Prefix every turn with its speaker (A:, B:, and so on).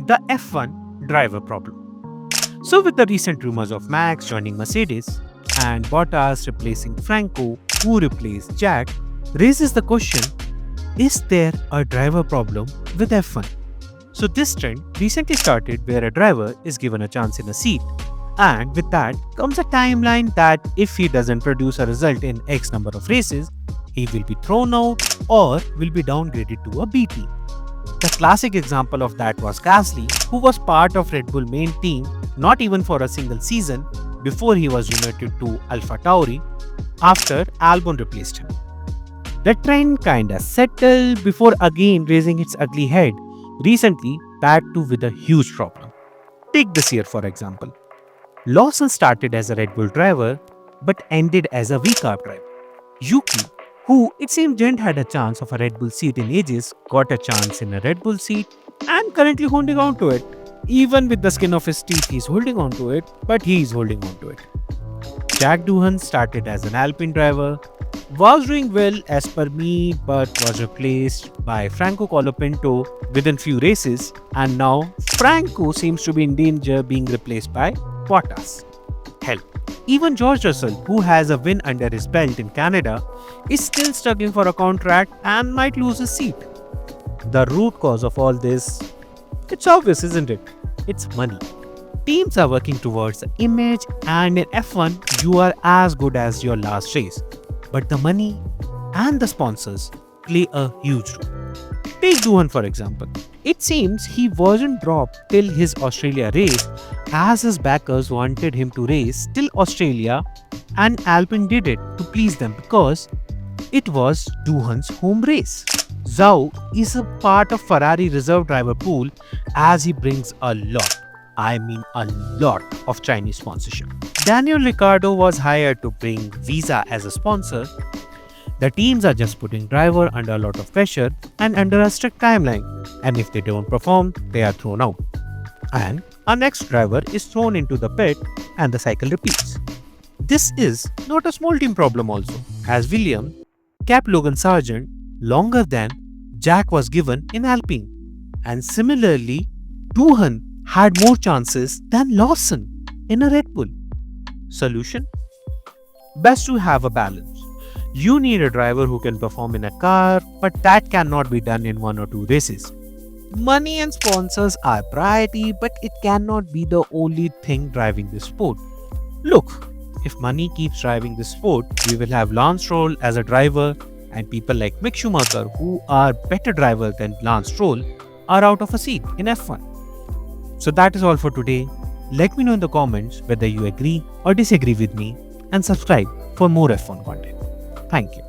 A: The F1 driver problem. So, with the recent rumors of Max joining Mercedes and Bottas replacing Franco, who replaced Jack, raises the question, is there a driver problem with F1? So, this trend recently started where a driver is given a chance in a seat, and with that comes a timeline that if he doesn't produce a result in X number of races, he will be thrown out or will be downgraded to a B team. The classic example of that was Gasly, who was part of Red Bull main team not even for a single season before he was united to AlphaTauri after Albon replaced him. The trend kinda settled before again raising its ugly head, recently back to with a huge problem. Take this year for example. Lawson started as a Red Bull driver but ended as a VCARB driver. Yuki, who it seemed didn't had a chance of a Red Bull seat in ages, got a chance in a Red Bull seat and currently holding on to it. Even with the skin of his teeth, he's holding on to it, but he's holding on to it. Jack Doohan started as an Alpine driver, was doing well as per me, but was replaced by Franco Colapinto within few races, and now Franco seems to be in danger being replaced by Bottas. Hell, even George Russell, who has a win under his belt in Canada, is still struggling for a contract and might lose his seat. The root cause of all this, it's obvious, isn't it? It's money. Teams are working towards the image, and in F1, you are as good as your last race. But the money and the sponsors play a huge role. Take Doohan for example. It seems he wasn't dropped till his Australia race as his backers wanted him to race till Australia, and Alpine did it to please them because it was Doohan's home race. Zhou is a part of Ferrari reserve driver pool as he brings a lot of Chinese sponsorship. Daniel Ricciardo was hired to bring Visa as a sponsor. The teams are just putting driver under a lot of pressure and under a strict timeline, and if they don't perform, they are thrown out. And our next driver is thrown into the pit and the cycle repeats. This is not a small team problem also, as Williams kept Logan Sargent longer than Jack was given in Alpine. And similarly, Doohan had more chances than Lawson in a Red Bull. Solution? Best to have a balance. You need a driver who can perform in a car, but that cannot be done in 1 or 2 races. Money and sponsors are priority, but it cannot be the only thing driving this sport. Look, if money keeps driving this sport, we will have Lance Stroll as a driver, and people like Mick Schumacher, who are better drivers than Lance Stroll, are out of a seat in F1. So that is all for today. Let me know in the comments whether you agree or disagree with me, and subscribe for more F1 content. Thank you.